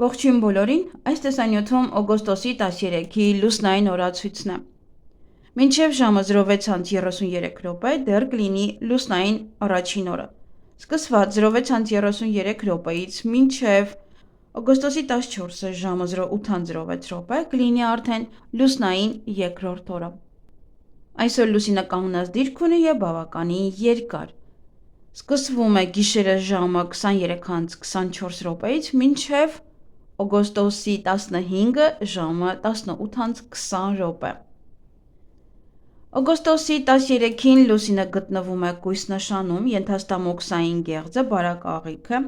Ողջույն բոլորին, այս տեսանյութում օգոստոսի 13-ի լուսնային օրացույցն է։ Մինչև ժամը 06:33 դեռ կլինի լուսնային առաջին օրը։ Սկսված 06:33-ից մինչև օգոստոսի 14-ը ժամը 08:06 կլինի արդեն լուսնային երկրորդ օրը։ Այսօր լուսինը կանգնած դիրք ունի և բավականին երկար։ Սկսվում է գիշերը ժամը 23:24-ից մինչև օգոստոսի 15-ը ժամը 18:20։ Օգոստոսի 13-ին լուսինը գտնվում է կույս նշանում, ենթաստամոքսային գեղձը, բարակ աղիքը,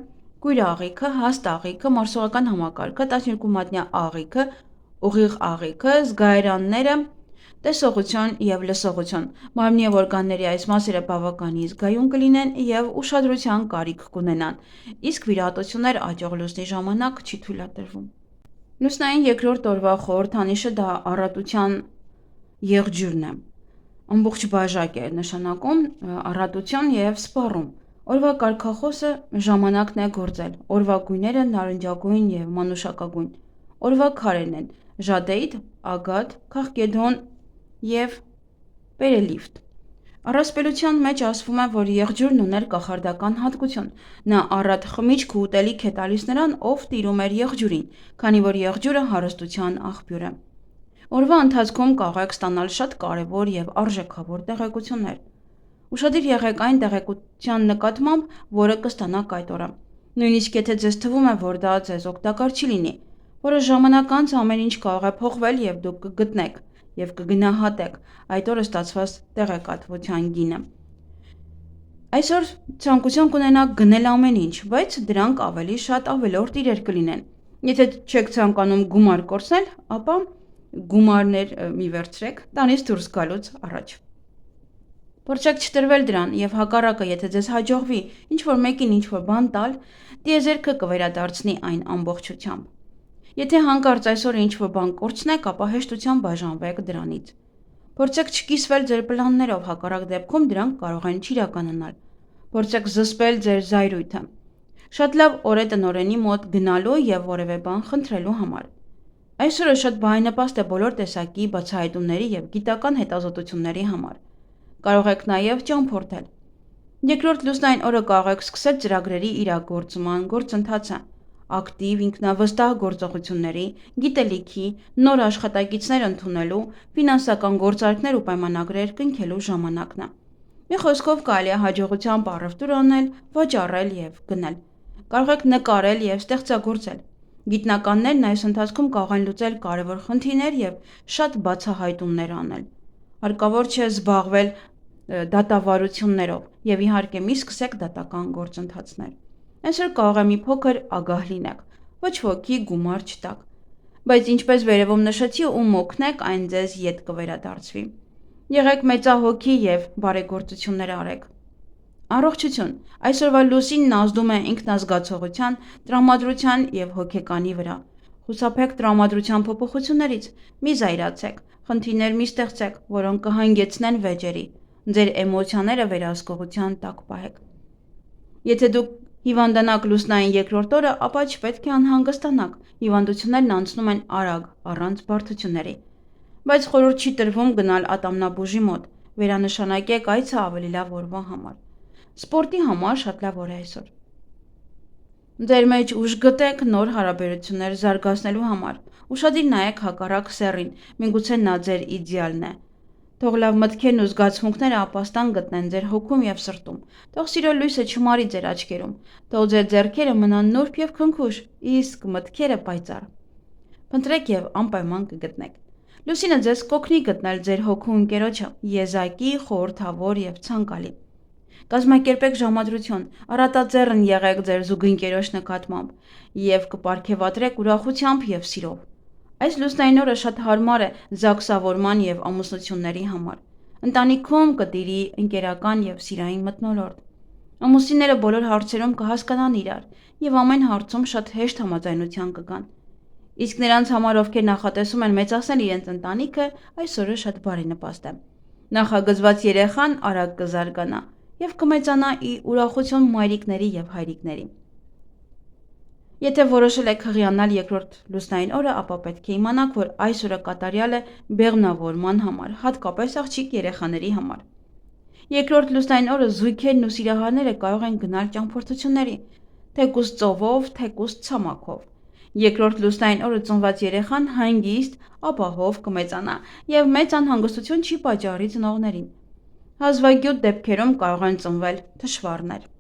կույր աղիքը, հաստ աղիքը, մարսողական համակարգը, 12 մատնյա աղիքը, ուղիղ աղիքը, զգայարանները, տեսողություն և լսողություն։ Մարմնի և օրգանների այս մասերը բավականին զգայուն կլինեն և ուշադրության կարիք կունենան, իսկ վիրահատություններ աճող լուսնի ժամանակ չի թույլատրվում։ Լուսնային երկրորդ օրվա խորհրդանիշը դա առատության եղջյուրն է։ Ամբողջ բաժակ է նշանակում առատություն և սպառում։ Օրվա կարգախոսը ժամանակն է գործել։ Օրվա գույները նարնջագույն և մանուշակագույն։ Օրվա քարերն են ժադեիդ, ագաթ, քաղկեդոն և պերելիֆտ։ Առասպելության մեջ ասվում է, որ եղջյուրն ուներ կախարդական հատկություն։ Նա առատ խմիչք ու ուտելիք է տալիս նրան, ով տիրում էր եղջյուրին, քանի որ եղջյուրը հարստության աղբյուր է։ Օրվա ընթացքում կարող եք ստանալ շատ կարևոր և արժեքավոր տեղեկություններ։ Ուշադիր եղեք այն տեղեկության նկատմամբ, որը կստանաք այդ օրը։ Նույնիսկ եթե ձեզ թվում է, որ դա ձեզ օգտակար չի լինի, որոշ ժամանակ անց ամեն ինչ կարող է փոխվել և դուք կգտնեք և կգնահատեք այդ օրը ստացված տեղեկատվության գինը։ Այսօր ցանկություն կունենաք գնել ամեն ինչ, բայց դրանք ավելի շատ ավելորդ իրեր կլինեն։ Եթե չեք ցանկանում գումար կորցնել, ապա գումարներ մի վերցրեք տանից դուրս գալուց առաջ։ Փորձեք չտրվել դրան և հակառակը, եթե ձեզ հաջողվի ինչ-որ մեկին ինչ-որ բան տալ, տիեզերքը կվերադարձնի այն ամբողջությամբ։ Եթե հանկարծ այսօր ինչ-որ բան կորցնեք, ապա հեշտությամբ բաժանվեք դրանից։ Փորձեք չկիսվել ձեր պլաններով, հակառակ դեպքում դրանք կարող են չիրականանալ։ Փորձեք զսպել ձեր զայրույթը։ Շատ լավ օր է տնօրենի մոտ գնալու և որևէ բան խնդրելու համար։ Այսօրը շատ բարենպաստ է բոլոր տեսակի բացահայտումների և գիտական հետազոտությունների համար։ Կարող եք նաև ճամփորդել։ Երկրորդ լուսնային օրը կարող եք սկսել ծրագրերի իրագործման գործընթացը, ակտիվ, ինքնավստահ գործողությունների, գիտելիքի, նոր աշխատակիցներ ընդունելու, ֆինանսական գործարքներ ու պայմանագրեր կնքելու ժամանակն է։ Մի խոսքով կարելի է հաջողությամբ առևտուր անել, վաճառել և գնել։ Կարող եք նկարել և ստեղծագործել։ Գիտնականներն այս ընթացքում կարող են լուծել կարևոր խնդիրներ և շատ բացահայտումներ անել։ Հարկավոր չէ զբաղվել դատավարություններով և իհարկե մի սկսեք դատական գործընթացներ։ Այսօր կարող է մի փոքր ագահ լինեք, ոչ ոքի գումար չտաք, բայց ինչպես վերևում նշեցի, ում օգնեք, այն ձեզ ետ կվերադարձվի։ Եղեք մեծահոգի և բարեգործություններ արեք։ Առողջություն։ Այսօրվա լուսինն ազդում է ինքնազգացողության, տրամադրության և հոգեկանի վրա։ Խուսափեք տրամադրության փոփոխություններից, մի զայրացեք, խնդիրներ մի ստեղծեք, որոնք կհանգեցնեն վեճերի։ Ձեր էմոցիաները վերահսկողության տակ պահեք։ Եթե դուք հիվանդանաք լուսնային երկրորդ օրը, ապա չպետք է անհանգստանաք։ Հիվանդություններն անցնում են արագ, առանց բարդությունների։ Բայց խորհուրդ չի տրվում գնալ ատամնաբուժի մոտ։ Վերանշանակեք այցը ավելի լավ օրվա համար։ Սպորտի համար շատ լավ օր է այսօր։ Ձեր մեջ ուժ գտեք նոր հարաբերություններ զարգացնելու համար։ Ուշադիր նայեք հակառակ սեռին, միգուցե նա ձեր իդեալն է։ Թող լավ մտքերն ու զգացմունքները ապաստան գտնեն ձեր հոգում և սրտում։ Թող սիրո լույսը չմարի ձեր աչքերում։ Թող ձեր ձեռքերը մնան նուրբ և քնքուշ, իսկ մտքերը պայծառ։ Փնտրեք և անպայման կգտնեք։ Լուսինը ձեզ կօգնի գտնել ձեր հոգու ընկերոջը, եզակի, խորհրդավոր և ցանկալի։ Կազմակերպեք ժամադրություն, առատաձեռն եղեք ձեր զուգընկերոջ նկատմամբ և կպարգևատրեք ուրախությամբ և սիրով։ Այս լուսնային օրը շատ հարմար է զաքսավորման և ամուսնությունների համար։ Ընտանիքում կտիրի ընկերական և սիրային մթնոլորտ։ Ամուսինները բոլոր հարցերում կհասկանան իրար և ամեն հարցում շատ հեշտ համաձայնության կգան։ Իսկ նրանց համար, ովքեր նախատեսում են մեծացնել իրենց ընտանիքը, այս օրը շատ բարենպաստ է։ Նախագծված երեխան արագ կզարգանա և կմեծանա ի ուրախություն մայրիկների և հայրիկների։ Եթե որոշել եք հղիանալ երկրորդ լուսնային օրը, ապա պետք է իմանաք, որ այս օրը կատարյալ է բեղմնավորման համար, հատկապես աղջիկ երեխաների համար։ Երկրորդ լուսնային օրը զույգերն ու սիրահարները կարող են գնալ ճամփորդությունների, թեկուզ ծովով, թեկուզ ցամաքով։ Երկրորդ լուսնային օրը ծնված երեխան հանգիստ, ապահով կմեծանա եւ մեծ անհանգստություն չի պատճառի ծնողներին։ Հազվագյուտ դեպքերում կարող են ծնվել թշվառներ։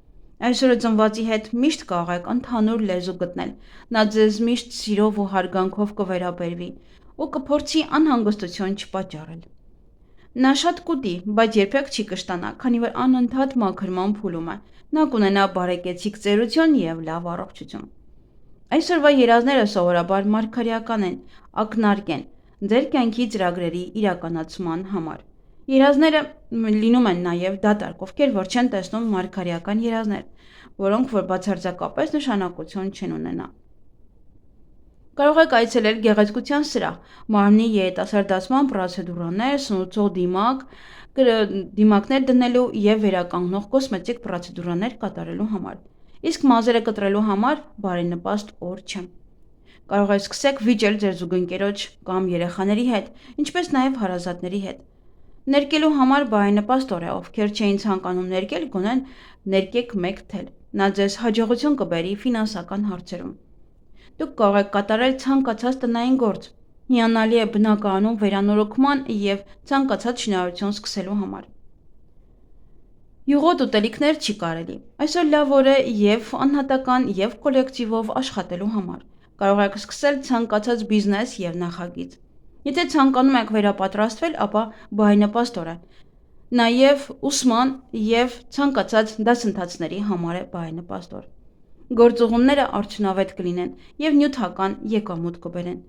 Այսօրը ծնվածի հետ միշտ կարող եք ընդհանուր լեզու գտնել, նա ձեզ միշտ սիրով ու հարգանքով կվերաբերվի ու կփորձի անհանգստություն չպատճառել։ Նա շատ կուտի, բայց երբեք չի կշտանա, քանի որ անընդհատ մաքրման փուլում է, նա կունենա բարեկեցիկ ծերություն և լավ առողջություն։ Այսօրվա երազները սովորաբար մարգարեական են, ակնարկ են ձեր կյանքի ծրագրերի իրականացման համար։ Երազները լինում են նաև դատարկ, ովքեր որ չեն տեսնում մարգարեական երազներ, որոնք որ բացարձակապես նշանակություն չեն ունենա։ Կարող եք այցելել գեղեցկության սրահ, մարմնի երիտասարդացման պրոցեդուրաներ, սնուցող դիմակներ դնելու և վերականգնող կոսմետիկ պրոցեդուրաներ կատարելու համար։ Իսկ մազերը կտրելու համար բարենպաստ օր չէ։ Կարող եք սկսեք վիճել ձեր զուգընկերոջ կամ երեխաների հետ, ինչպես նաև հարազատների հետ։ Ներկելու համար բարենպաստ օր է, ովքեր չէին ցանկանում ներկել, գոնե ներկեք մեկ թել։ Նա ձեզ հաջողություն կբերի ֆինանսական հարցերում։ Դուք կարող եք կատարել ցանկացած տնային գործ։ Հիանալի է բնակարանում վերանորոգման և ցանկացած շինարարություն սկսելու համար։ Յուղոտ ուտելիքներ չի կարելի։ Այսօր լավ օր է և անհատական և կոլեկտիվով աշխատելու համար։ Կարող եք սկսել ցանկացած բիզնես և նախագիծ։ Եթե ցանկանում եք վերապատրաստվել, ապա բարենպաստ օր է։ Նաև ուսման և ցանկացած դասընթացների համար է բարենպաստ օր։ Գործուղումները արդյունավետ կլինեն և նյութական եկամուտ կբերեն։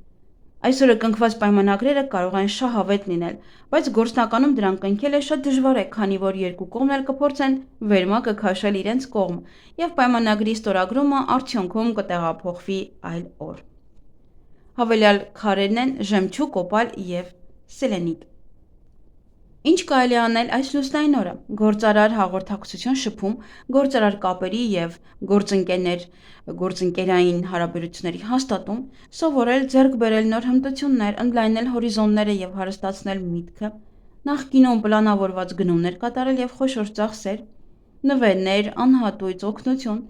Այսօրը կնքված պայմանագրերը կարող են շահավետ լինել, բայց գործնականում դրանք կնքելը շատ դժվար է, քանի որ երկու կողմն էլ կփորձեն վերմակը քաշել իրենց կողմ, և պայմանագրի ստորագրումը արդյունքում կտեղափոխվի այլ օր։ Հավելյալ քարերն են ժեմչուկ, օպալ և սելենիտ։ Ինչ կարելի է անել այս լուսնային օրը։ Գործարար հաղորդակցություն շփում, գործարար կապերի և գործընկերային հարաբերությունների հաստատում, սովորել ձեռք բերել նոր հմտություններ, ընդլայնել հորիզոնները և հարստացնել միտքը, նախկինում պլանավորված գնումներ կատարել և խոշոր ծախսեր, նվերներ, անհատույց օգնություն,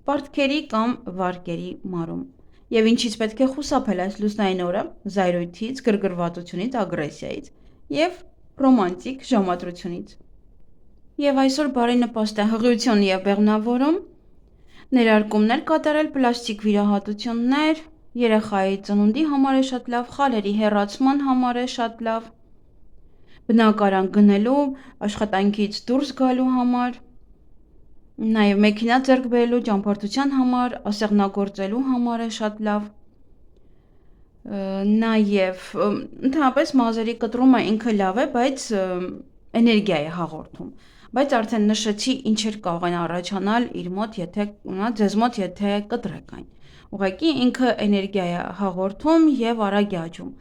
պարտքերի կամ վարկերի մարում։ Եվ ինչից պետք է խուսափել այս լուսնային օրը՝ զայրույթից, գրգռվածությունից, ագրեսիայից և ռոմանտիկ ժամադրությունից։ Եվ այսօր բարենպաստ է հղիություն և բեղմնավորում, ներարկումներ կատարել, պլաստիկ վիրահատություններ, երեխայի ծնունդի համար է շատ լավ, խալերի հեռացման համար է շատ լավ, բնակարան գնելու, աշխատանքից դուրս գալու համար, նաև մեքենա ձեռք բերելու, ճամփորդության համար, ասեղնագործելու համար է շատ լավ։ Նաև ընդհանրապես մազերի կտրումը ինքը լավ է, բայց էներգիա է հաղորդում, բայց արդեն նշեցի ինչեր կարող են առաջանալ ձեզ մոտ, եթե կտրեք այն։ Ուղղակի ինքը էներգիա է հաղորդում և արագ է աճում,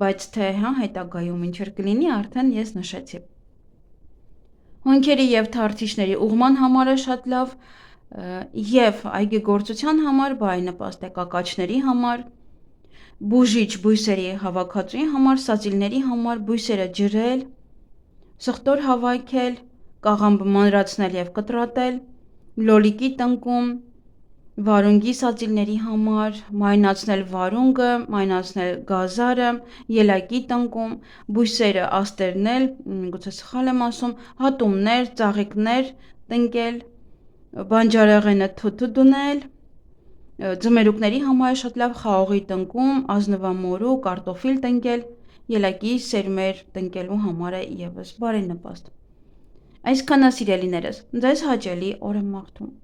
բայց թե հետագայում ինչեր կլինի, արդեն ես նշեցի։ Հոնքերի և թարթիչների ուղղման համար է շատ լավ և այգեգործության համար բարենպաստ է կակաչների համար, բուժիչ բույսերի հավաքածուի համար, սածիլների համար, բույսերը ջրել, սխտոր հավաքել, կաղամբը մանրացնել և կտրատել, լոլիկի տնկում, վարունգի սածիլների համար, մարինացնել վարունգը, մարինացնել գազարը, ելակի տնկում, բույսերը աստերնել, միգուցե սխալ եմ ասում, հատումներ, ծաղիկներ տնկել, բանջարեղենը թութու դնել, ձմերուկների համար է շատ լավ խաղողի տնկում, ազնվամորու, կարտոֆիլ տնկել, ելակի սերմեր տնկելու համար է ևս բարենպաստ։ Այսքանը սիրելիներս, ձեզ հաճելի օր եմ մաղթում։